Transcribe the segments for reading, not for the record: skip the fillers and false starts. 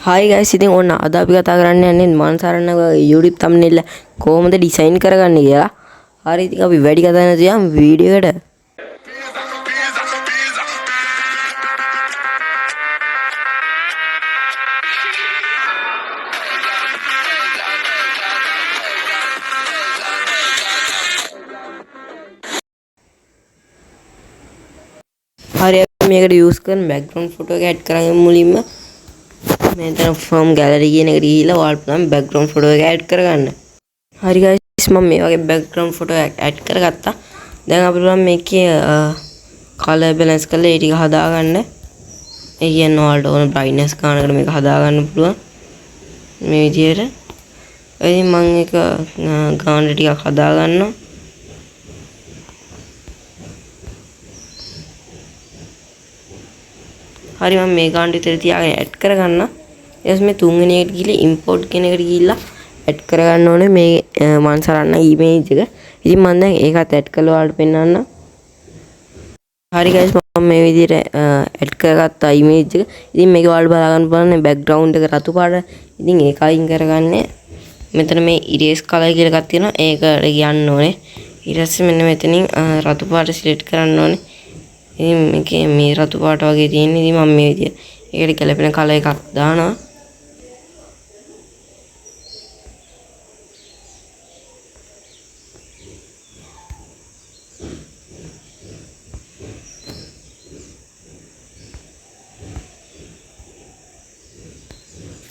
Hi guys ඉතින් ඔන්න අද අපි කතා කරන්න යන්නේ මානසාරණගේ YouTube thumbnail කොහොමද ඩිසයින් කරගන්නේ කියලා. හරි ඉතින් අපි වැඩි කතා නැතුව යමු වීඩියෝ එකට. හරි අපි මේකට use කරන background photo එක add කරගමු මුලින්ම. මෙතන from gallery කියන එකට ගිහිල්ලා wall plan background photo එක add කරගන්න. හරි guys මම මේ වගේ background photo එක add කරගත්තා. දැන් අපිට පුළුවන් මේකේ color balance කරලා ඒ ටික හදාගන්න. ඒ කියන්නේ ඔයාලට ඕන brightness ගන්නකට මේක හදාගන්න පුළුවන්. මේ විදිහට. ඉතින් මම ඒක ගාන ටිකක් හදාගන්නවා. හරි මම මේ ගාන විතර තියාගෙන add කරගන්න. ඊට පස්සේ මේ තුන්වෙනි එකට ගිහලා import කියන එකට ගිහිල්ලා add කරගන්න ඕනේ මේ මානසාරණ image එක. ඉතින් මම දැන් ඒකත් add කරලා ඔයාලට පෙන්නන්න. හරි guys මම මේ විදිහට add කරගත්තා image එක. ඉතින් මේක ඔයාලට බලා ගන්න පුළුවන් background එක රතු පාට. ඉතින් ඒක අයින් කරගන්නේ. මෙතන මේ erase color කියලා එකක් තියෙනවා. ඒකට යන්න ඕනේ. ඊට පස්සේ මෙන්න මෙතනින් රතු පාට select කරන්න ඕනේ. ඉතින් මේකේ මේ රතු පාට වගේ තියෙන. ඉතින් මම මේ විදිහට ඒකට ගැලපෙන color එකක් දානවා.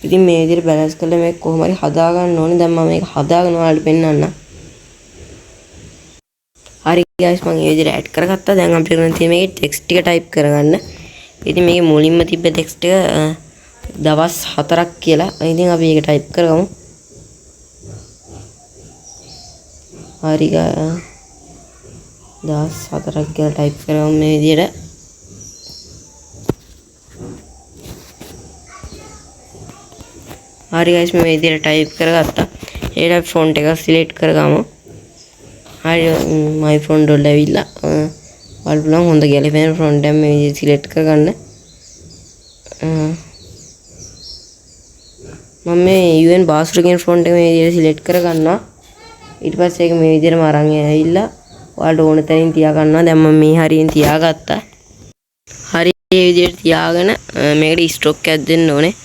ඉතින් මේ විදිහට බැලන්ස් කරලා මේක කොහොම හරි හදා ගන්න ඕනේ. දැන් මම මේක හදාගෙන ඔයාලට පෙන්නන්න. හරි guys මම මේ විදිහට add කරගත්තා. දැන් අපිට කරන්න තියෙන්නේ මේකේ text ටික type කරගන්න. ඉතින් මේකේ මුලින්ම තිබ්බ text එක දවස් 4ක් කියලා. ඉතින් අපි ඒක type කරගමු. හරි දවස් 4ක් කියලා type කරගමු මේ විදිහට. හරි guys මේ විදිහට type කරගත්තා. ඒකට font එක select කරගමු. හරි my font වල ඇවිල්ලා ඔයාලට පුළුවන් හොඳ ගැලපෙන font එක මේ විදිහට select කරගන්න. මම මේ UN Bastro කියන font එක මේ විදිහට select කරගන්නවා. ඊට පස්සේ ඒක මේ විදිහටම අරන් ඇවිල්ලා ඔයාලට ඕන තැනින් තියා ගන්නවා. දැන් මම මේ හරියෙන් තියාගත්තා. හරි මේ විදිහට තියාගෙන මේකට stroke එකක් දෙන්න ඕනේ.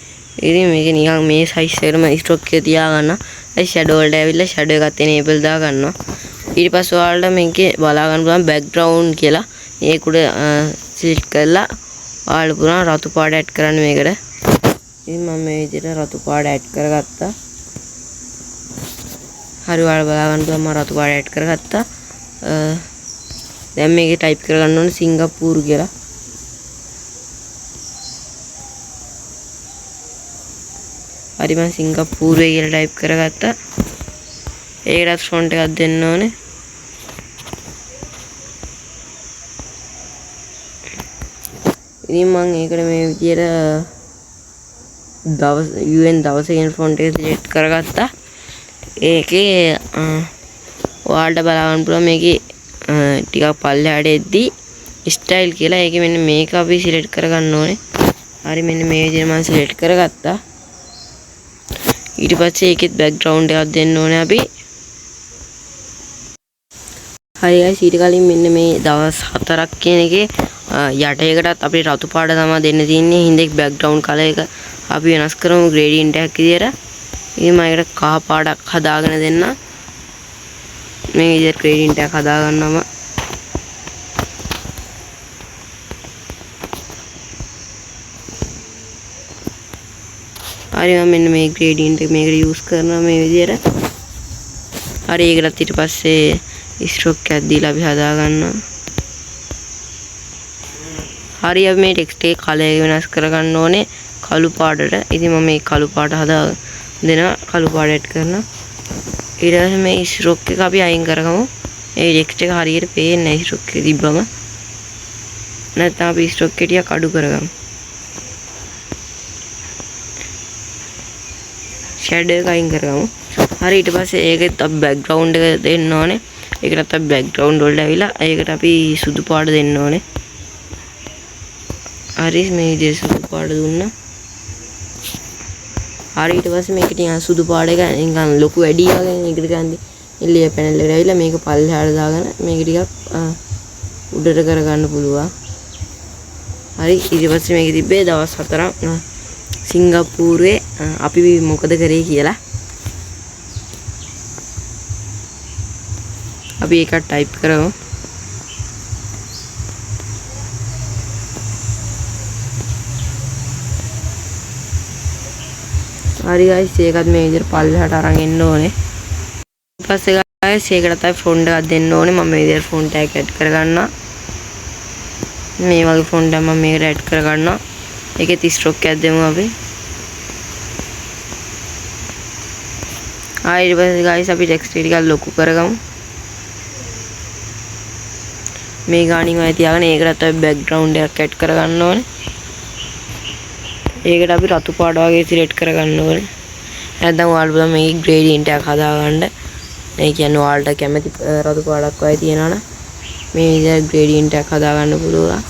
ඉතින් මේක නිකන් මේ size එකටම stroke එක තියාගන්න. ඒ shadow වලට ඇවිල්ලා shadow එකත් enable දා ගන්නවා. ඊට පස්සේ ඔයාලට මේකේ බලා ගන්න පුළුවන් background කියලා. ඒක උඩ select කරලා ඔයාලට පුළුවන් රතු පාට add කරන්න මේකට. ඉතින් මම මේ විදිහට රතු පාට add කරගත්තා. හරි ඔයාලට බලා ගන්න පුළුවන් මම රතු පාට add කරගත්තා. දැන් මේකේ type කරගන්න ඕනේ සිංගප්පූරු කියලා. හරි මම සිංගප්පූරුවේ කියලා type කරගත්තා. ඒකටත් font එකක් දෙන්න ඕනේ. ඉතින් මම ඒකට මේ විදියට UN දවස කියන font එක select කරගත්තා. ඒකේ ඔයාලට බලා ගන්න පුළුවන් මේකේ ටිකක් පල්ලෙහාට එද්දි style කියලා ඒකේ මෙන්න මේක අපි select කරගන්න ඕනේ. හරි මෙන්න මේ විදිහට මම select කරගත්තා. ඊට පස්සේ ඒකෙත් background එකක් දෙන්න ඕනේ අපි. හරි guys ඊට කලින් මෙන්න මේ දවස් 4ක් කියන එකේ යට එකටත් අපි රතු පාට තමයි දෙන්න තියෙන්නේ. හින්දා background color එක අපි වෙනස් කරමු gradient එකක් විදියට. ඉතින් මම ඒකට කහ පාටක් හදාගෙන දෙන්න. මේ විදියට gradient එකක් හදා ගන්නම හරි මම මෙන්න මේ gradient එක මේකට use කරනවා මේ විදියට. හරි ඒකටත් ඊට පස්සේ stroke එකක් දීලා අපි හදා ගන්නවා. හරි අපි මේ text එකේ color එක වෙනස් කරගන්න ඕනේ කළු පාටට. ඉතින් මම මේ කළු පාට හදා දෙනවා. කළු පාට add කරනවා. ඊට පස්සේ මේ stroke එක අපි අයින් කරගමු. මේ text එක හරියට පේන්නේ නැහැ stroke එක තිබ්බම. නැත්නම් අපි stroke එක ටිකක් අඩු කරගමු. shadow එක අයින් කරගමු. හරි ඊට පස්සේ ඒකෙත් අපි background එක දෙන්න ඕනේ. ඒකටත් අපි background වලට ඇවිල්ලා ඒකට අපි සුදු පාට දෙන්න ඕනේ. හරි මේ විදිහට සුදු පාට දුන්නා. හරි ඊට පස්සේ මේක ටිකක් සුදු පාට එක නිකන් ලොකු වැඩි වගේ මේකට ගන්නේ එළිය පැනල් එකට ඇවිල්ලා මේක පල්ලෙහාට දාගෙන මේක ටිකක් උඩට කරගන්න පුළුවන්. හරි ඊට පස්සේ මේක තිබ්බේ දවස් 4ක් සිංගප්පූරුවේ අපි මොකද කරේ කියලා අපි ඒක ටයිප් කරමු. හරි guys ඒකත් මේ විදිහට පල්ලෙහාට අරන් එන්න ඕනේ. ඊට පස්සේ guys ඒකට තමයි ෆොන්ට් එකක් දෙන්න ඕනේ. මම මේ විදිහට ෆොන්ට් එකක් ඇඩ් කරගන්නවා. මේ වගේ ෆොන්ට් එකක් මම මේකට ඇඩ් කරගන්නවා. ඒකේ 30 ස්ට්‍රෝක් එකක් දෙමු අපි. ඊට පස්සේ guys අපි ටෙක්ස්ට් එක ටිකක් ලොකු කරගමු. මේ ගානින් වයි තියාගෙන ඒකට තමයි බෑග්ග්‍රවුන්ඩ් එකක් ඇඩ් කරගන්න ඕනේ. ඒකට අපි රතු පාට වගේ සිලෙක්ට් කරගන්න ඕනේ. නැත්නම් ඔයාලා බලන්න මේ ග්‍රේඩියන්ට් එකක් හදාගන්න. ඒ කියන්නේ ඔයාලට කැමති රතු පාටක් වගේ තියනවනම් මේ විදිහට ග්‍රේඩියන්ට් එකක් හදාගන්න පුළුවන්.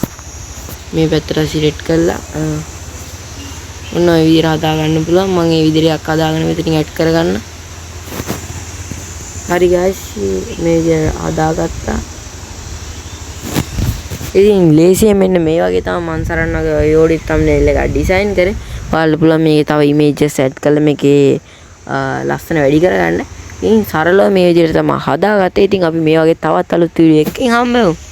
මේ පැත්තට සිලෙක්ට් කරලා ඔන්න ඔය විදිහට හදාගන්න පුළුවන්. මම මේ විදිහට හදාගෙන මෙතනින් ඇඩ් කරගන්න. හරි guys මේ විදිහට හදාගත්තා. ඉතින් ලේසියෙන් මෙන්න මේ වගේ තමයි මන් සරන්නගේ යෝඩිත් thumbnail එක ඩිසයින් කරේ. ඔයාලට පුළුවන් මේකේ තව ඉමේජස් ඇඩ් කරලා මේකේ ලස්සන වැඩි කරගන්න. ඉතින් සරලව මේ විදිහට තමයි හදාගත්තේ. ඉතින් අපි මේ වගේ තවත් අලුත් වීඩියෝ එකකින් හම්බ වෙමු.